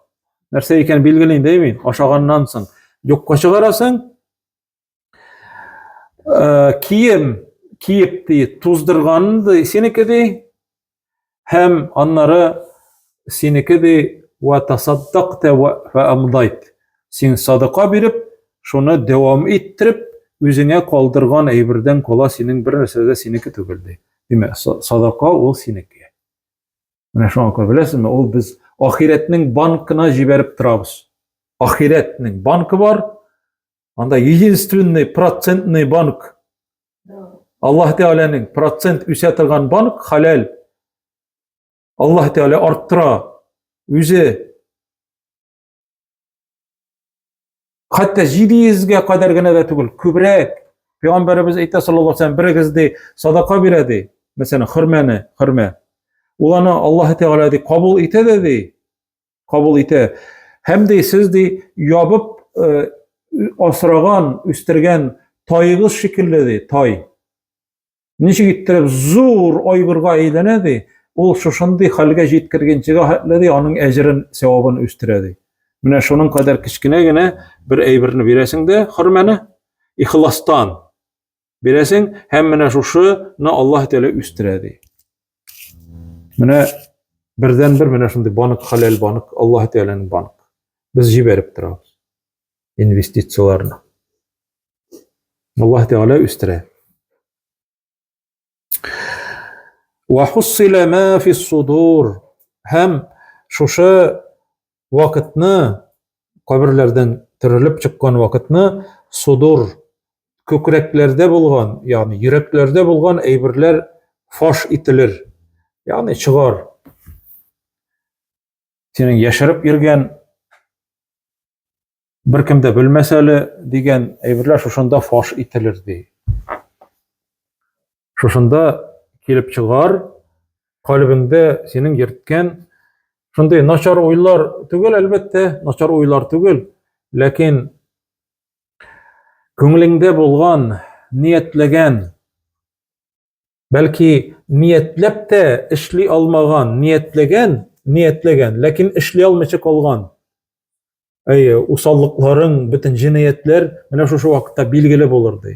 Нәрсә икән билгеле инде мин, ашаганнан соң юкка чыгарасың. Киеп ди, туздырган ди синеке ди, һәм аннары синеке ди, ва тасаддaqta ва амдайт. Син садака биреп, шуны дәвам иттереп, үзеңә калдырган әйбердән кала синең бер нәрсә дә синеке түгел ди. Димәк, садака ул синеке. Менә шуңа күрә беләсезме, ул без ахиретнең банкына җибәреп торабыз. Ахиретнең банкы бар, анда единственный процентный банк. Аллаһ Тәгаләнең процент үсә торган банк халал. Аллаһ Тәгалә арттыра үзе. Хәтта 700-гә кадәр генә дә түгел, күбрәк. Пәйгамбәрбез әйтә саллаллаһу алейһи ва саллям, берегез ди садака бирә ди. Мәсәлән, хөрмә. Ул аны Аллаһ Тәгалә ди кабул итә дә ди. Кабул итә. Һәм ди сез ди ябып асраган, үстергән тайыгыз шикелле ди, тай. Ничек иттереп зур айгырга әйләнә ди, ул шушындый хәлгә җиткергәнчегә хәтле ди аның әҗрен, савабын үстерә ди. Менә шуның кадәр кичкенә генә бер әйберне бирәсең дә, хөрмәне ихластан бирәсең, һәм менә шушыны Аллаһ Тәгалә үстерә ди. Менә бердән-бер менә шундый банк, халал банк, Аллаһ Тәгаләнең банк. Без җибәреп торабыз инвестицияларны. Аллаһ Тәгалә үстерә. Ва хуссила ма фи ссудур. Һәм шушы vakitni, kabirlerden tirilip çıkkan vakitni sudur, kökreklerde bulgan, yani yüreklerde bulgan eybirler faş itilir. Yani çıgar. Senin yaşarıp yürgen bir kimde bilmeseli digen eybirler şuşunda faş itilir diye. Şuşunda kelip çıgar, kalbinde senin yırtken şunday naçar oylar tügül, elbette naçar oylar tügül, lakin köңlеңde bulgan, niyetlegen, belki niyetlep de işli almagan, niyetlegen, lakin işli almaçı kalgan. Usallıkların, bütün cinayetler mene şu vakitte bilgili bulurdu.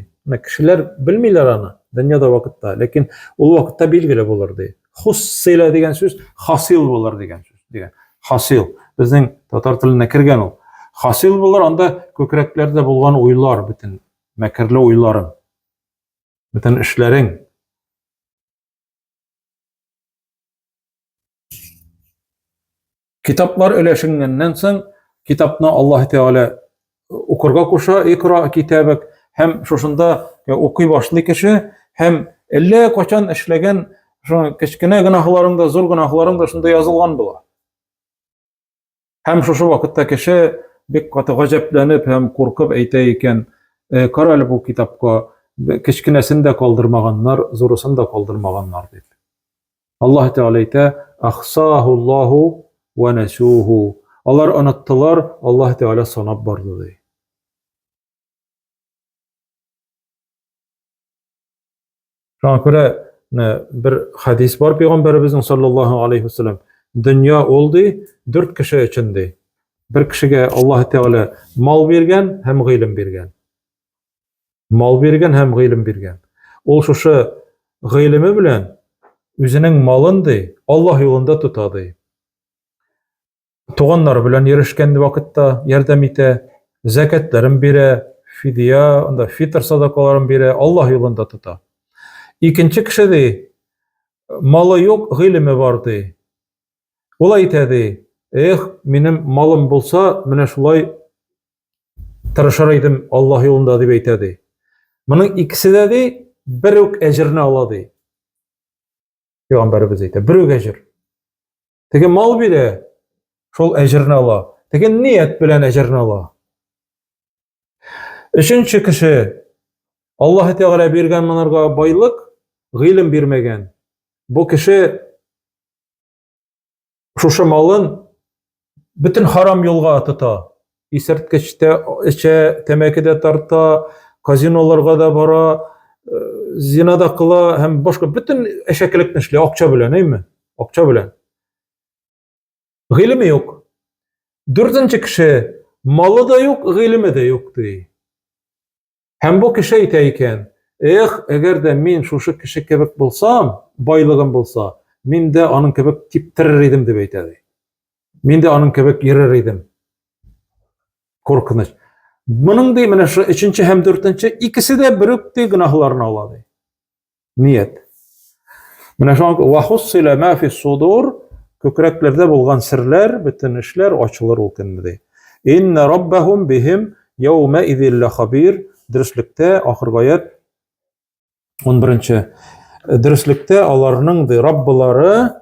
Kişiler bilmiyorlar ana, dünyada vakitte, lakin o vakitte bilgili bulurdu. Hussila degen söz, hasil bulur degen söz. Hasil, bizden Tatar tiline kirgen o. Hasil bulur, anda kökreklerde bulgan oylar, bütün mekirli oyların, bütün işlerin. Kitaplar öleşingenden soň kitapna Allah Teala okurga koşa, ikra kitabak, hem şoşunda okuy başly kişi, hem elle kaçan işlegen şu kiçkine günahlarında, zor günahlarında şunda yazılgan bolar. Hem şoşu vakitda kişi bek katı gajaplanıp hem korkup aytay eken, karalı bu kitapka kiçkinesini de kaldırmaganlar, zorusunu da kaldırmaganlar deyip. Allah Teala ayta, ahsahullahu ve nesuhu. Onlar unuttular, Allah Teala sanap bardı deyip. Şuna göre bir hadis var Peygamberimizin sallallahu aleyhi ve sellem. Dünya oldu 4 kişi içinde. Bir kişiye Allah Teala mal bergen hem g'ilim bergen. Mal bergen hem g'ilim bergen. Ol şuşu g'ilimi bilen özünün malındı Allah yolunda tutadı. Tuğanlar bilen yerişkendi vakitte yardım ite, zekatların bire, fidya, fitr sadakaların bire Allah yolunda tuta. İkinci kişi de malı yok, g'ilimi vardı. Ola aytadi, menim malım bolsa, mene şulay tırışar idim Allah yolunda dep aytadi. Bunun ikisi de birok ejrini aladi. Peygamberimiz aytadi, birok ejir. Tege mal bile şol ejrini ala. Tege niyet bilen ejrini ala. Üçüncü kişi Allah Teala bergen manarga baylık, g'ilim bermegen. Bu kişi şuşu malın bütün haram yolga tuta. İsertkeçte içe, temekide tarta, kazinolarga da bara, zina da kıla, hem başka bütün eşeklik nişli, akça bilen, değil mi? Akça bilen. G'ilimi yok. Dördüncü kişi malı da yok, g'ilimi de yok diye. Hem bu kişi aytayken, eğer de men şuşu kişi kebek bulsam, baylığım bulsa, men de anın kebek tiptirir idim dep aytadi. Men de anın kebek yerer idim. Korkunç. Bunun da mene şu üçüncü hem dördüncü ikisi de birikti günahlarını aladı. Niyet. Mene şu an vahussila ma fi sudur, kökreklerde bulgan sirler, bütün işler açılır olkenmedi. İnne rabbahum bihim yevme izille habir. Dürüstlükte ahir ayet 11. Dürüstlükte alarının da Rabbiları,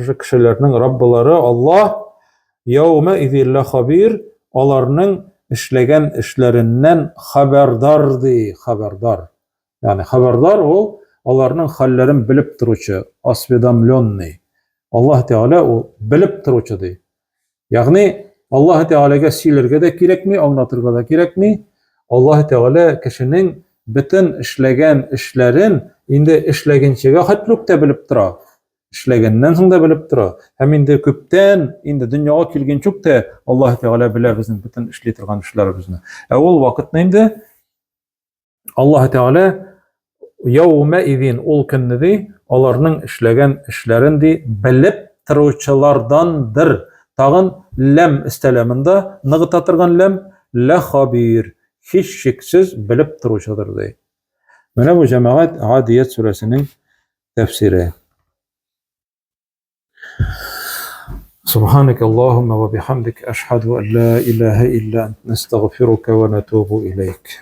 şu kişilerinin Rabbiları Allah yevme izille habir, alarının işlegen işlerinden haberdardı, haberdar. Yani haberdar o, alarının hallerin bilip durucu, asvedamlonni. Allah Teala o bilip durucudu. Yani Allah Teala'ya silerge de gerek mi, anlatırga da gerek mi? Allah Teala kişinin bütün işlegen işlerin indi işlegençege hatlukta bilip dura. İşlegenden soň da bilip dura. Hem indi köpten indi dünyaga kelgen çokda Allah Teala bile bizim bütün işletirgan işlerimizni. Ol vakitda indi Allah Teala yevme izin ol kennidi alarning işlegen işlerindi bilip turuvchilardandir. Tağın lem isteleminde nıgıtatırgan lem la habir. Hiç şeksiz bilip turuşadır deyip. Mene bu cemaat Adiyet suresinin tefsiri. سبحانك اللهم وبحمدك أشهد أن لا إله إلا أنت نستغفرك ونتوب إليك